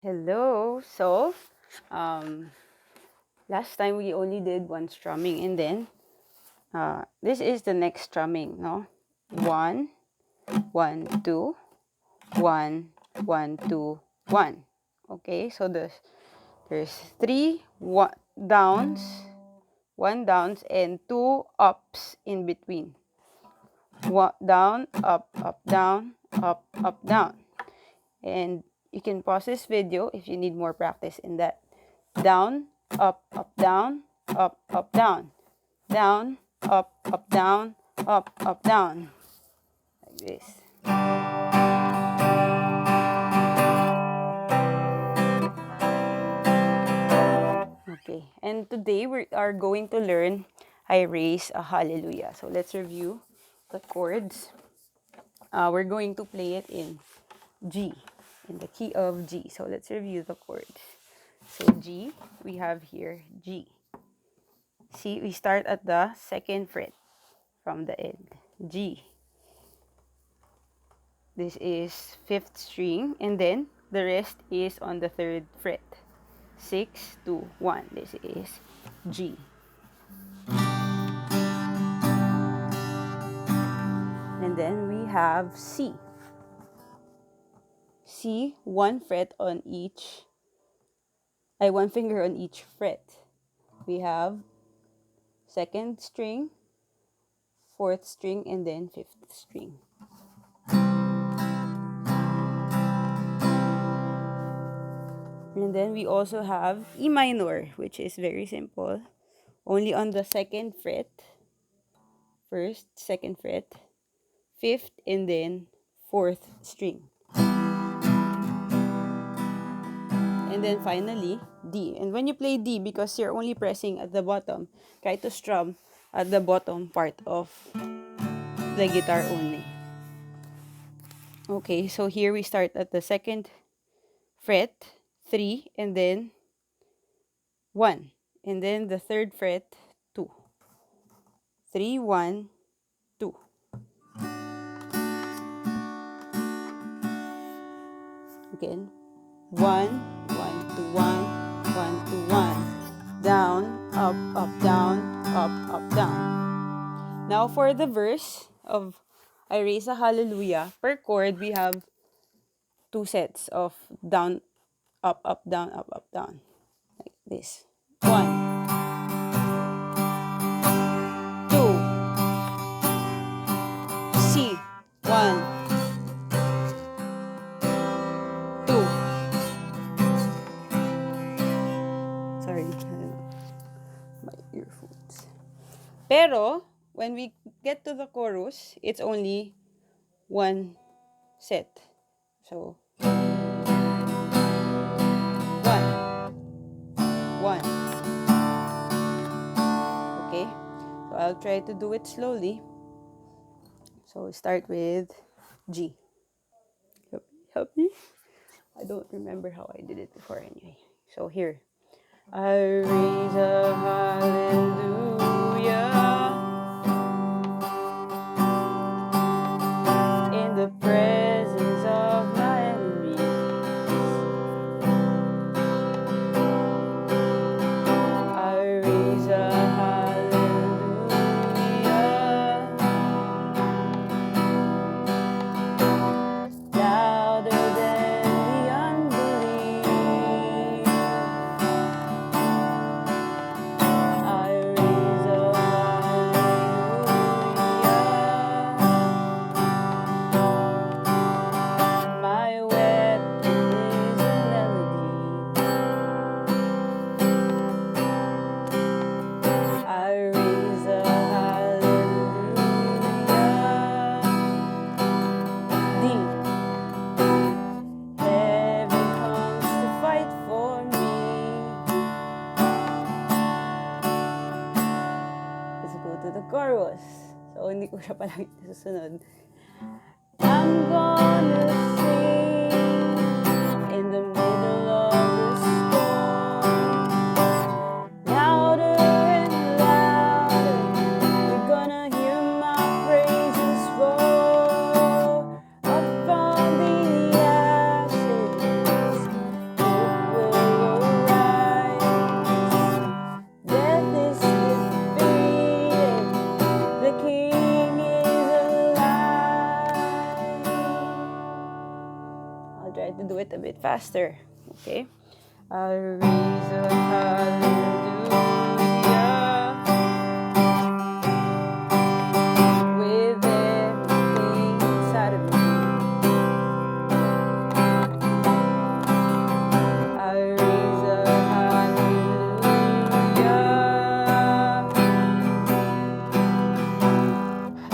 Hello. Um, last time we only did one strumming, and then this is the next strumming, no? 1, 1, 2, 1, 1, 2, 1. Okay, so there's three downs, one downs, and two ups in between. One down, up, down, up, down. And you can pause this video if you need more practice in that. Down, up, down, down. Down, up, down, down. Like this. Okay, and today we are going to learn I Raise a Hallelujah. So let's review the chords. We're going to play it in G, in the key of G. So let's review the chords. So G, we have here G. See, we start at the second fret from the end. G. This is 5th string, and then the rest is on the 3rd fret. 6, 2, 1. This is G. And then we have C. C, one finger on each fret. We have 2nd string, 4th string, and then 5th string. And then we also have E minor, which is very simple. Only on the 2nd fret, 1st, 2nd fret, 5th, and then 4th string. And then finally, D. And when you play D, because you're only pressing at the bottom, try to strum at the bottom part of the guitar only. Okay, so here we start at the 2nd fret, 3, and then 1. And then the 3rd fret, 2. 3, 1, 2. Again. 1, 1, 2, 1, 1, 2, 1. Down, up, down, up, down. Now for the verse of I Raise a Hallelujah, per chord we have 2 sets of down, up, down, up, down. Like this. 1, 2, C, 1, 2. Sorry, my earphones. Pero, when we get to the chorus, it's only one set. So, 1, 1. Okay? So, I'll try to do it slowly. So, start with G. Help me? I don't remember how I did it before anyway. So, here. I raise a hallelujah in the presence of my enemies. I raise a hallelujah louder than the unbelief. I raise a hallelujah. My weapon is a melody. I raise a hallelujah. D. Heaven comes to fight for me. Let's go to the chorus. So, hindi ko siya palagi susunod. I'm gonna sing in the middle of the storm. Louder and louder, you're gonna hear my praises roar. Up from the ashes, faster. Okay. I'll raise a hallelujah with everything inside of me. I'll raise a hallelujah.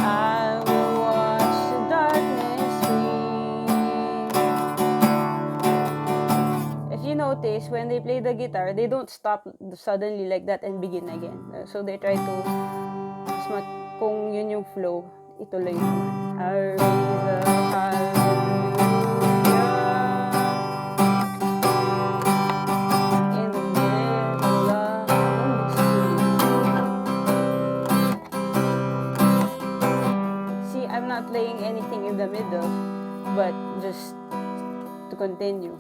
I will watch the darkness flee. If you notice, when they play the guitar, they don't stop suddenly like that and begin again. So they try to, kung yun yung flow, ituloy naman. I'll raise a hallelujah in the middle of the sea. See, I'm not playing anything in the middle, but just to continue.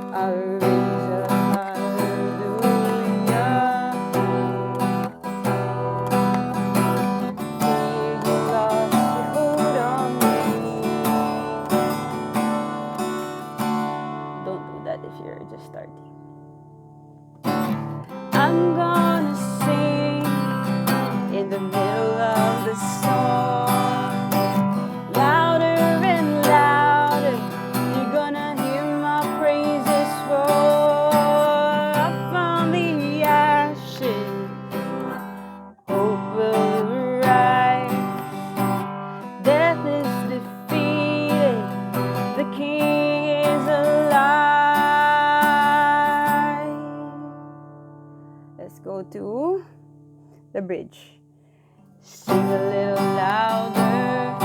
I'll raise a hallelujah. Fear you lost your hold on me. Don't do that if you're just starting. I'm gonna sing in the middle of the song, louder and louder. You're gonna hear my praises roar. Up from the ashes, hope will arise. Death is defeated, the King is alive. Let's go to the bridge. Sing a little louder.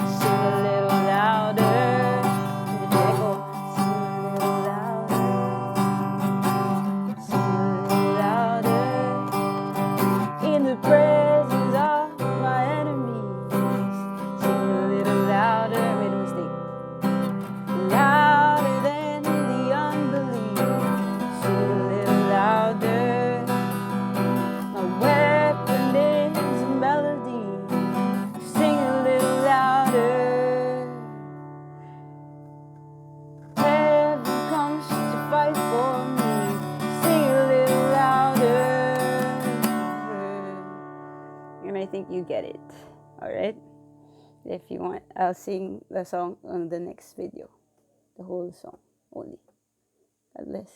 Sing a little louder. In the echo. Sing a little louder. Sing a little louder. In the presence of my enemies. Sing a little louder. Made a mistake. Louder than the unbelief. Sing a little louder. My weapon is a melody. Sing a little louder. Heaven comes to fight for me. Sing a little louder. And I think you get it. Alright? If you want, I'll sing the song on the next video. The whole song only. God bless.